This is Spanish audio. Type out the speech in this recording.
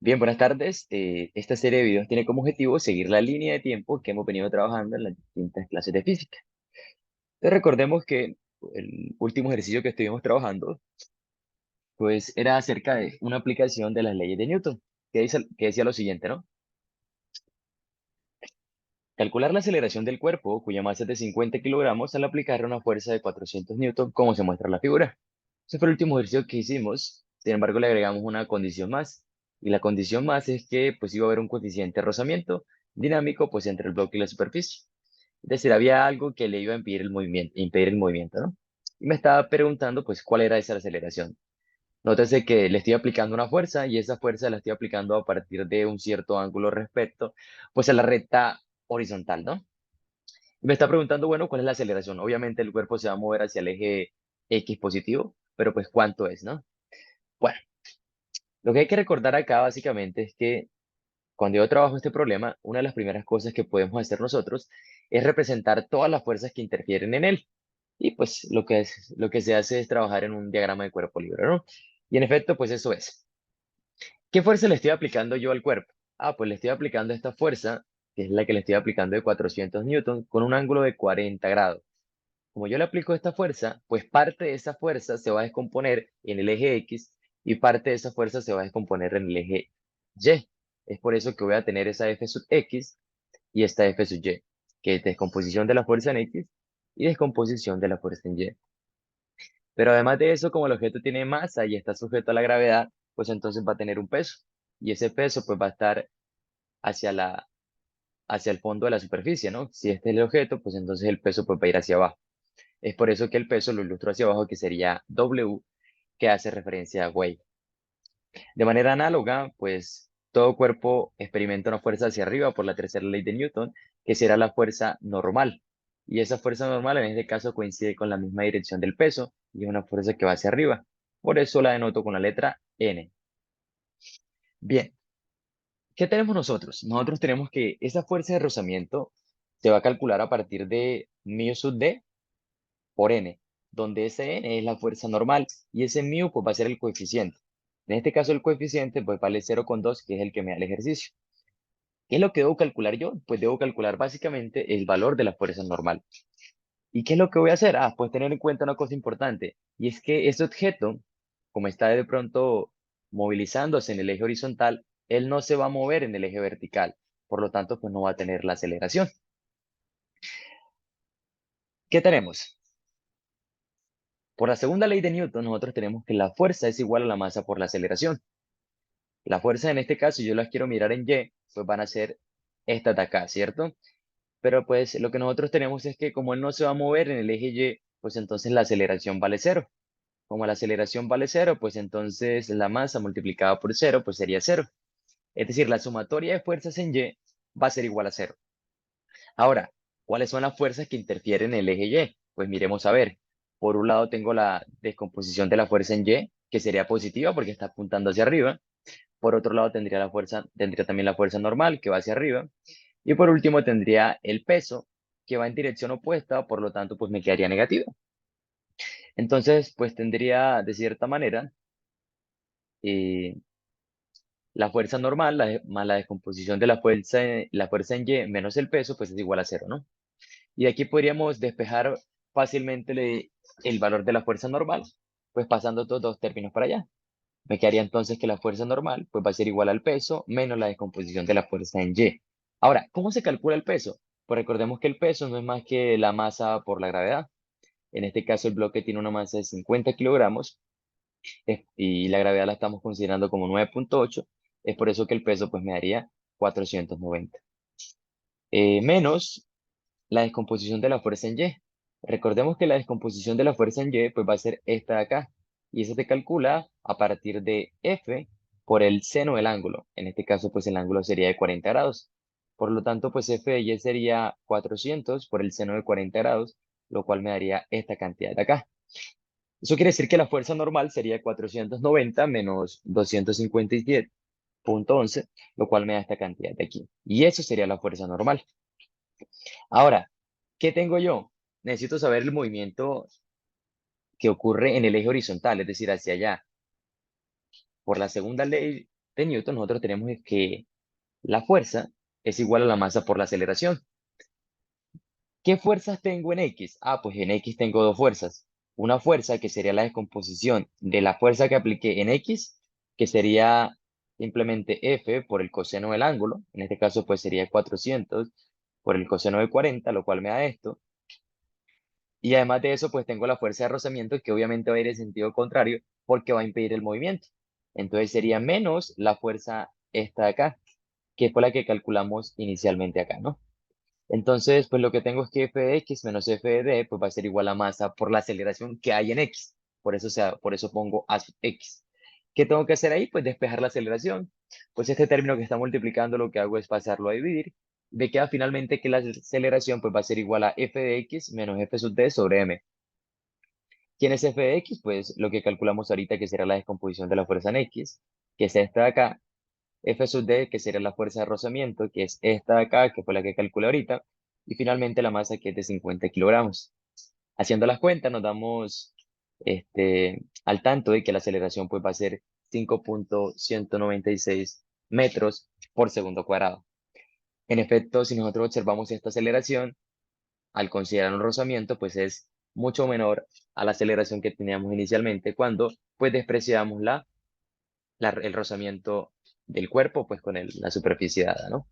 Bien, buenas tardes. Esta serie de videos tiene como objetivo seguir la línea de tiempo que hemos venido trabajando en las distintas clases de física. Entonces recordemos que el último ejercicio que estuvimos trabajando, pues era acerca de una aplicación de las leyes de Newton, que decía lo siguiente, ¿no? Calcular la aceleración del cuerpo, cuya masa es de 50 kilogramos, al aplicarle una fuerza de 400 newton, como se muestra en la figura. Ese fue el último ejercicio que hicimos. Sin embargo, le agregamos una condición más. Y la condición más es que pues iba a haber un coeficiente de rozamiento dinámico pues entre el bloque y la superficie. Es decir, había algo que le iba a impedir el movimiento, ¿no? Y me estaba preguntando pues cuál era esa aceleración. Nótese que le estoy aplicando una fuerza y esa fuerza la estoy aplicando a partir de un cierto ángulo respecto pues a la recta horizontal, ¿no? Y me está preguntando, bueno, ¿cuál es la aceleración? Obviamente el cuerpo se va a mover hacia el eje X positivo, pero pues ¿cuánto es, no? Bueno, lo que hay que recordar acá básicamente es que cuando yo trabajo este problema, una de las primeras cosas que podemos hacer nosotros es representar todas las fuerzas que interfieren en él. Y pues lo que se hace es trabajar en un diagrama de cuerpo libre, ¿no? Y en efecto, pues eso es. ¿Qué fuerza le estoy aplicando yo al cuerpo? Ah, pues le estoy aplicando esta fuerza, que es la que le estoy aplicando de 400 newton, con un ángulo de 40 grados. Como yo le aplico esta fuerza, pues parte de esa fuerza se va a descomponer en el eje X y parte de esa fuerza se va a descomponer en el eje Y. Es por eso que voy a tener esa F sub X y esta F sub Y, que es descomposición de la fuerza en X y descomposición de la fuerza en Y. Pero además de eso, como el objeto tiene masa y está sujeto a la gravedad, pues entonces va a tener un peso. Y ese peso pues va a estar hacia hacia el fondo de la superficie, ¿no? Si este es el objeto, pues entonces el peso pues va a ir hacia abajo. Es por eso que el peso lo ilustro hacia abajo, que sería W, que hace referencia a Wave. De manera análoga, pues todo cuerpo experimenta una fuerza hacia arriba por la tercera ley de Newton, que será la fuerza normal. Y esa fuerza normal en este caso coincide con la misma dirección del peso y es una fuerza que va hacia arriba. Por eso la denoto con la letra N. Bien, ¿qué tenemos nosotros? Nosotros tenemos que esa fuerza de rozamiento se va a calcular a partir de μ sub d por n, donde ese n es la fuerza normal y ese mu pues va a ser el coeficiente. En este caso el coeficiente pues vale 0,2, que es el que me da el ejercicio. ¿Qué es lo que debo calcular yo? Pues debo calcular básicamente el valor de la fuerza normal. ¿Y qué es lo que voy a hacer? Ah, pues tener en cuenta una cosa importante, y es que ese objeto, como está de pronto movilizándose en el eje horizontal, él no se va a mover en el eje vertical, por lo tanto pues no va a tener la aceleración. ¿Qué tenemos? Por la segunda ley de Newton, nosotros tenemos que la fuerza es igual a la masa por la aceleración. La fuerza en este caso, si yo las quiero mirar en Y, pues van a ser estas de acá, ¿cierto? Pero pues lo que nosotros tenemos es que como él no se va a mover en el eje Y, pues entonces la aceleración vale cero. Como la aceleración vale cero, pues entonces la masa multiplicada por cero, pues sería cero. Es decir, la sumatoria de fuerzas en Y va a ser igual a cero. Ahora, ¿cuáles son las fuerzas que interfieren en el eje Y? Pues miremos a ver. Por un lado tengo la descomposición de la fuerza en Y, que sería positiva porque está apuntando hacia arriba. Por otro lado tendría también la fuerza normal, que va hacia arriba. Y por último tendría el peso, que va en dirección opuesta, por lo tanto, pues me quedaría negativo. Entonces, pues tendría, de cierta manera, eh, la fuerza normal más la descomposición de la fuerza en Y menos el peso, pues es igual a cero, ¿no? Y aquí podríamos despejar fácilmente el valor de la fuerza normal, pues pasando estos dos términos para allá. Me quedaría entonces que la fuerza normal pues va a ser igual al peso menos la descomposición de la fuerza en Y. Ahora, ¿cómo se calcula el peso? Pues recordemos que el peso no es más que la masa por la gravedad. En este caso el bloque tiene una masa de 50 kilogramos y la gravedad la estamos considerando como 9,8. Es por eso que el peso pues me daría 490. Menos la descomposición de la fuerza en Y. Recordemos que la descomposición de la fuerza en Y pues va a ser esta de acá. Y eso se calcula a partir de F por el seno del ángulo. En este caso pues el ángulo sería de 40 grados. Por lo tanto pues F de Y sería 400 por el seno de 40 grados, lo cual me daría esta cantidad de acá. Eso quiere decir que la fuerza normal sería 490 menos 257,11, lo cual me da esta cantidad de aquí. Y eso sería la fuerza normal. Ahora, ¿qué tengo yo? Necesito saber el movimiento que ocurre en el eje horizontal, es decir, hacia allá. Por la segunda ley de Newton, nosotros tenemos es que la fuerza es igual a la masa por la aceleración. ¿Qué fuerzas tengo en X? Ah, pues en X tengo dos fuerzas. Una fuerza que sería la descomposición de la fuerza que apliqué en X, que sería simplemente F por el coseno del ángulo. En este caso, pues sería 400 por el coseno de 40, lo cual me da esto. Y además de eso, pues tengo la fuerza de rozamiento que obviamente va a ir en sentido contrario porque va a impedir el movimiento. Entonces sería menos la fuerza esta de acá, que fue la que calculamos inicialmente acá, ¿no? Entonces, pues lo que tengo es que f de x menos f de d, pues va a ser igual a masa por la aceleración que hay en x. Por eso, por eso pongo a sub x. ¿Qué tengo que hacer ahí? Pues despejar la aceleración. Pues este término que está multiplicando lo que hago es pasarlo a dividir. Me queda finalmente que la aceleración pues va a ser igual a f de x menos f sub d sobre m. ¿Quién es f de x? Pues lo que calculamos ahorita que será la descomposición de la fuerza en x, que es esta de acá, F sub D, que sería la fuerza de rozamiento, que es esta de acá, que fue la que calculé ahorita, y finalmente la masa, que es de 50 kilogramos. Haciendo las cuentas, nos damos al tanto de que la aceleración pues, va a ser 5.196 metros por segundo cuadrado. En efecto, si nosotros observamos esta aceleración, al considerar un rozamiento, pues es mucho menor a la aceleración que teníamos inicialmente cuando pues despreciamos el rozamiento del cuerpo pues con la superficie dada, ¿no?